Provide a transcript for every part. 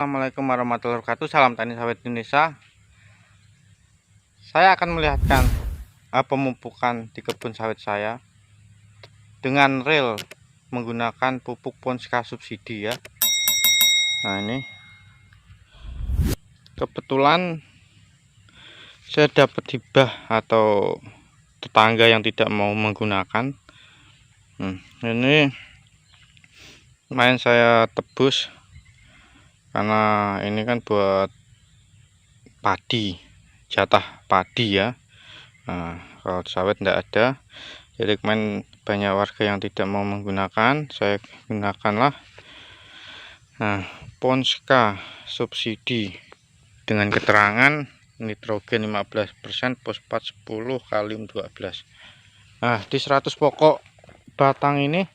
Assalamualaikum warahmatullahi wabarakatuh. Salam tani sawit Indonesia. Saya akan melihatkan pemupukan di kebun sawit saya dengan rel menggunakan pupuk Ponska subsidi ya. Nah, ini kebetulan saya dapat hibah atau tetangga yang tidak mau menggunakan. Ini main saya tebus karena ini kan buat padi, jatah padi ya. Nah, kalau sawit tidak ada, jadi kemarin banyak warga yang tidak mau menggunakan, saya gunakanlah Ponska subsidi dengan keterangan nitrogen 15%, fosfat 10, kalium 12. Nah, di 100 pokok batang ini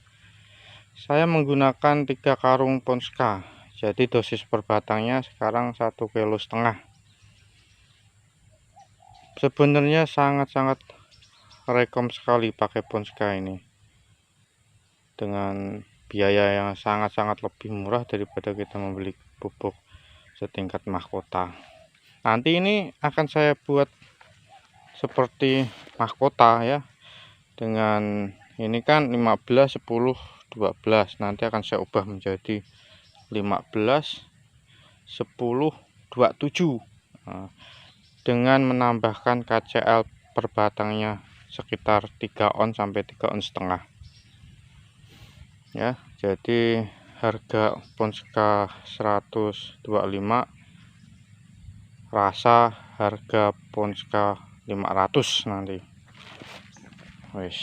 saya menggunakan 3 karung Ponska. Jadi dosis per batangnya sekarang 1,5 kg. Sebenarnya sangat-sangat rekom sekali pakai Ponska ini, dengan biaya yang sangat-sangat lebih murah daripada kita membeli pupuk setingkat mahkota. Nanti ini akan saya buat seperti mahkota ya, dengan ini kan 15, 10, 12. Nanti akan saya ubah menjadi 15, 10, 27. Nah, dengan menambahkan KCl per batangnya sekitar 3 on sampai 3 on setengah ya. Jadi harga Ponska 125, rasa harga Ponska 500 nanti. Wis,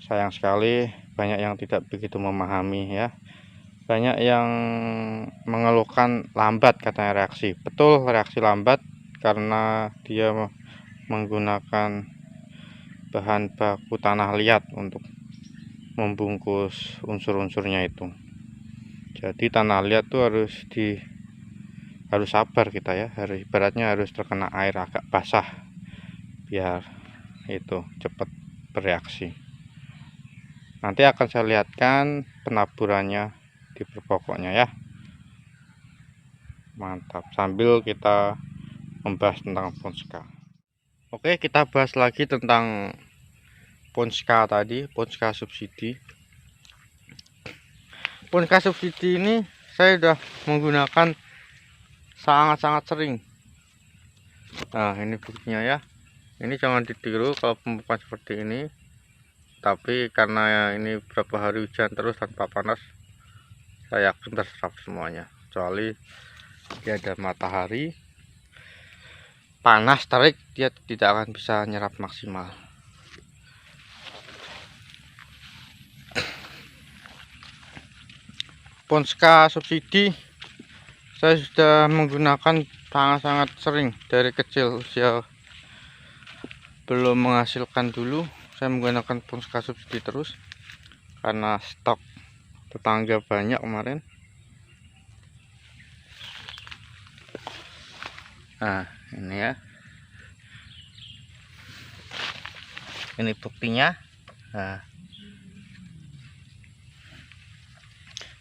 sayang sekali banyak yang tidak begitu memahami ya. Banyak yang mengeluhkan lambat katanya reaksi. Betul, reaksi lambat karena dia menggunakan bahan baku tanah liat untuk membungkus unsur-unsurnya itu. Jadi tanah liat tuh harus sabar kita ya, ibaratnya harus terkena air agak basah biar itu cepat bereaksi. Nanti akan saya lihatkan penaburannya di per pokoknya ya. Mantap, sambil kita membahas tentang Ponska. Oke, kita bahas lagi tentang Ponska tadi, Ponska subsidi. Ponska subsidi ini saya sudah menggunakan sangat-sangat sering. Nah, ini buktinya ya. Ini jangan ditiru kalau pemupukan seperti ini. Tapi karena ini beberapa hari hujan terus tanpa panas, saya yakin terserap semuanya. Kecuali dia ada matahari, panas terik, dia tidak akan bisa nyerap maksimal. Ponska subsidi saya sudah menggunakan sangat-sangat sering dari kecil. Usia belum menghasilkan dulu saya menggunakan Ponska subsidi terus karena stok tetangga banyak kemarin. Nah, ini ya, ini buktinya. Nah,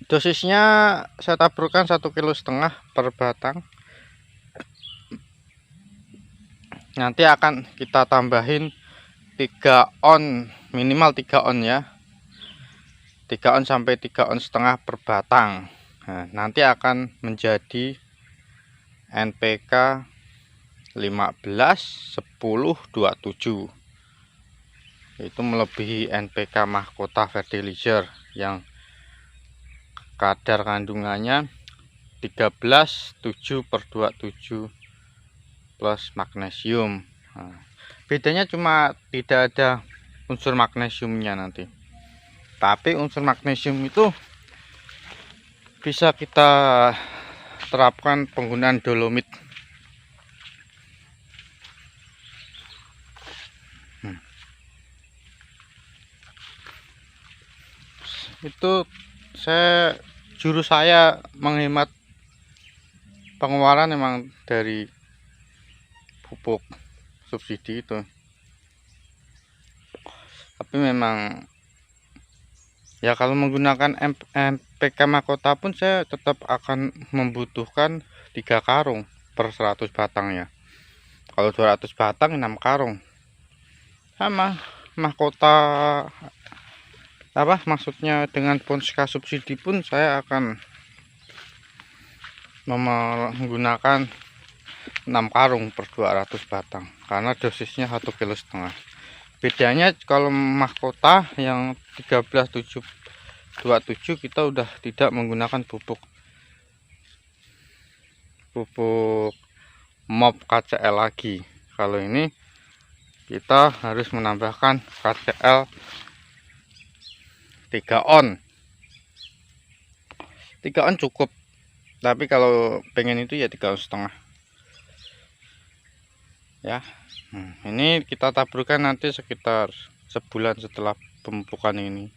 dosisnya saya taburkan 1,5 kg per batang. Nanti akan kita tambahin 3 on, minimal 3 on ya, 3 on sampai 3 on setengah per batang. Nah, nanti akan menjadi NPK 15, 10, 27. Itu melebihi NPK mahkota fertilizer yang kadar kandungannya 13, 7 per 27 plus magnesium. Nah, bedanya cuma tidak ada unsur magnesiumnya nanti, tapi unsur magnesium itu bisa kita terapkan penggunaan dolomit. Itu jurus saya menghemat pengeluaran memang dari pupuk subsidi itu. Tapi memang Ya kalau menggunakan NPK mahkota pun saya tetap akan membutuhkan 3 karung per 100 batangnya. Kalau 200 batang 6 karung. Sama mahkota apa maksudnya dengan Ponska subsidi pun saya akan menggunakan 6 karung per 200 batang karena dosisnya 1,5 kg. Bedanya kalau mahkota yang 1327 kita udah tidak menggunakan pupuk MOP KCL lagi. Kalau ini kita harus menambahkan KCL 3 on. 3 on cukup, tapi kalau pengen itu ya 3,5 on ya. Ini kita taburkan nanti sekitar sebulan setelah pemupukan ini,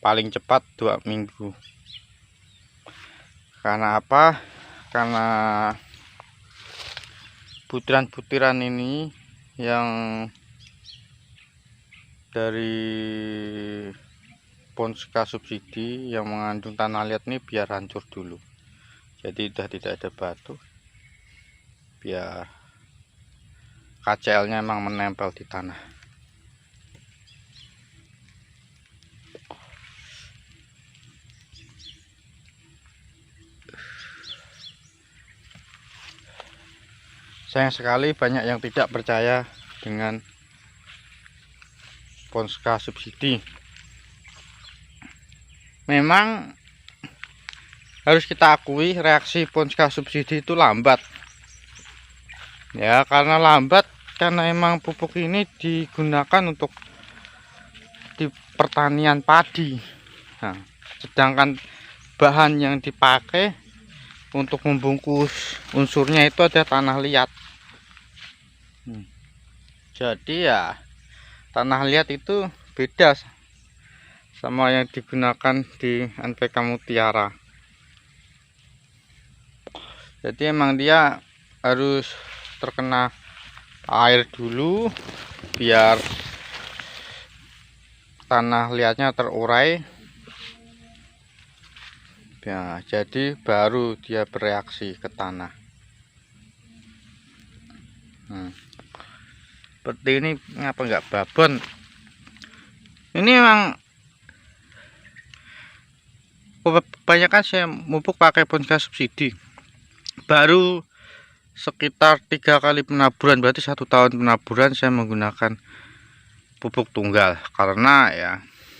paling cepat 2 minggu. Karena apa? Karena butiran-butiran ini yang dari Ponska subsidi yang mengandung tanah liat ini biar hancur dulu, jadi sudah tidak ada batu, biar KCL nya emang menempel di tanah. Sayang sekali banyak yang tidak percaya dengan Ponska subsidi. Memang harus kita akui reaksi Ponska subsidi itu lambat ya, karena lambat karena emang pupuk ini digunakan untuk di pertanian padi. Nah, sedangkan bahan yang dipakai untuk membungkus unsurnya itu ada tanah liat. Jadi ya tanah liat itu beda sama yang digunakan di NPK Mutiara. Jadi emang dia harus terkena air dulu biar tanah liatnya terurai ya, jadi baru dia bereaksi ke tanah. Seperti ini. Ngapa nggak babon ini? Memang kebanyakan saya pupuk pakai Ponska subsidi baru sekitar 3 kali penaburan, berarti 1 tahun penaburan saya menggunakan pupuk tunggal karena ya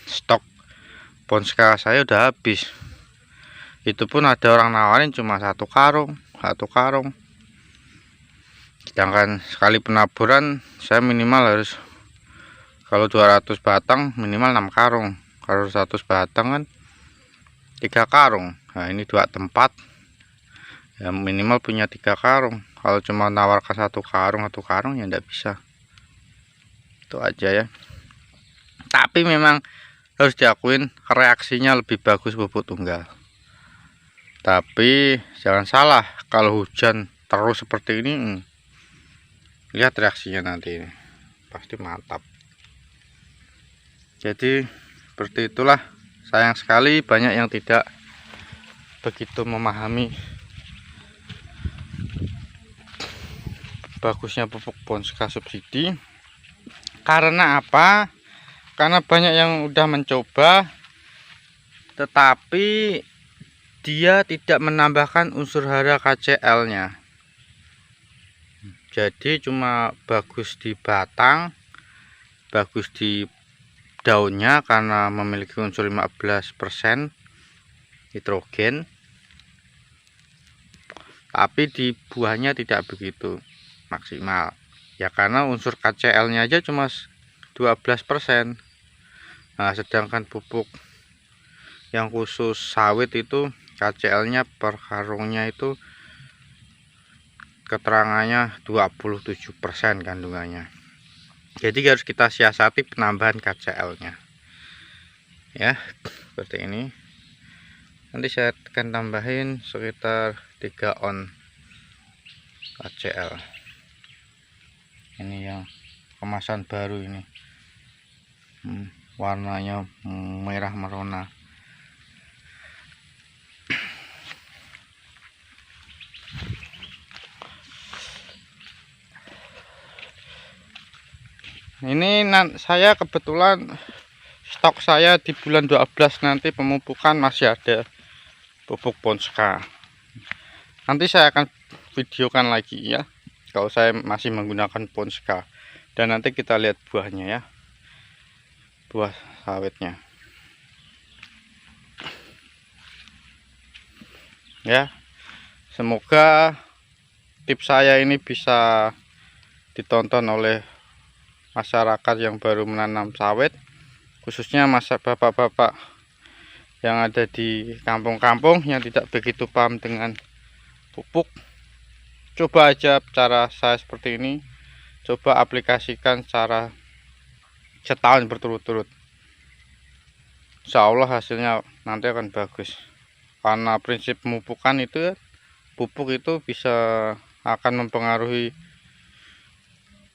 stok Ponska saya udah habis. Itu pun ada orang nawarin cuma 1 karung. Sedangkan sekali penaburan saya minimal harus, kalau 200 batang minimal 6 karung. Kalau 100 batang kan 3 karung. Nah ini 2 tempat ya minimal punya 3 karung. Kalau cuma nawarkan 1 karung ya enggak bisa. Itu aja ya. Tapi memang harus diakuin reaksinya lebih bagus pupuk tunggal. Tapi jangan salah, kalau hujan terus seperti ini, lihat reaksinya nanti ini pasti mantap. Jadi seperti itulah. Sayang sekali banyak yang tidak begitu memahami bagusnya pupuk Ponska subsidi. Karena apa? Karena banyak yang udah mencoba tetapi dia tidak menambahkan unsur hara KCL nya, jadi cuma bagus di batang, bagus di daunnya karena memiliki unsur 15% nitrogen, tapi di buahnya tidak begitu maksimal ya, karena unsur KCL nya aja cuma 12%. Nah sedangkan pupuk yang khusus sawit itu KCL nya per karungnya itu keterangannya 27% kandungannya. Jadi harus kita siasati penambahan KCL nya ya, seperti ini. Nanti saya akan tambahin sekitar 3 on KCL. Ini yang kemasan baru ini, warnanya merah merona. Ini saya kebetulan stok saya di bulan 12 nanti pemupukan masih ada pupuk Ponska. Nanti saya akan videokan lagi ya kalau saya masih menggunakan Ponska, dan nanti kita lihat buahnya ya, buah sawitnya ya. Semoga tips saya ini bisa ditonton oleh masyarakat yang baru menanam sawit, khususnya masa bapak-bapak yang ada di kampung-kampung yang tidak begitu paham dengan pupuk. Coba aja cara saya seperti ini, coba aplikasikan cara setahun berturut-turut, insya Allah hasilnya nanti akan bagus. Karena prinsip pemupukan itu, pupuk itu bisa akan mempengaruhi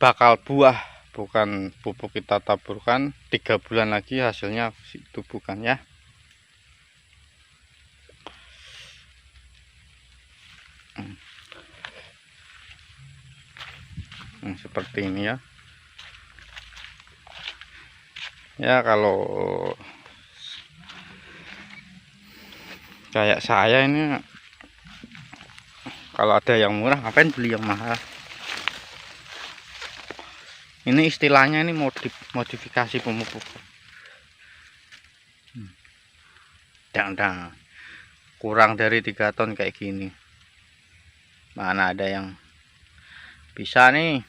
bakal buah, bukan pupuk kita taburkan 3 bulan lagi hasilnya itu bukan ya. Seperti ini ya. Ya kalau kayak saya ini, kalau ada yang murah ngapain beli yang mahal. Ini istilahnya ini modifikasi pemupuk. Dan kurang dari 3 ton kayak gini, mana ada yang bisa nih.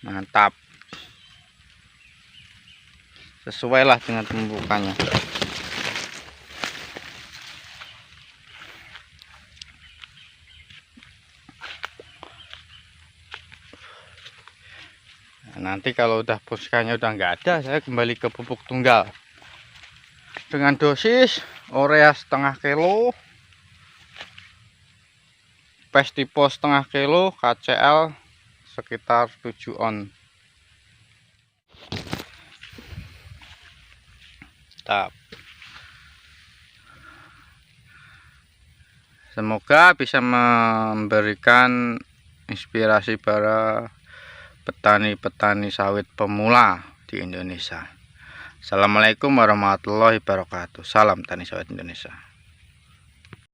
Mantap, sesuai lah dengan pemupukannya. Nanti kalau udah Ponskanya udah nggak ada, saya kembali ke pupuk tunggal dengan dosis urea setengah kilo, Pestipo setengah kilo, KCL sekitar 7 on. Semoga bisa memberikan inspirasi para petani-petani sawit pemula di Indonesia. Assalamualaikum warahmatullahi wabarakatuh. Salam tani sawit Indonesia.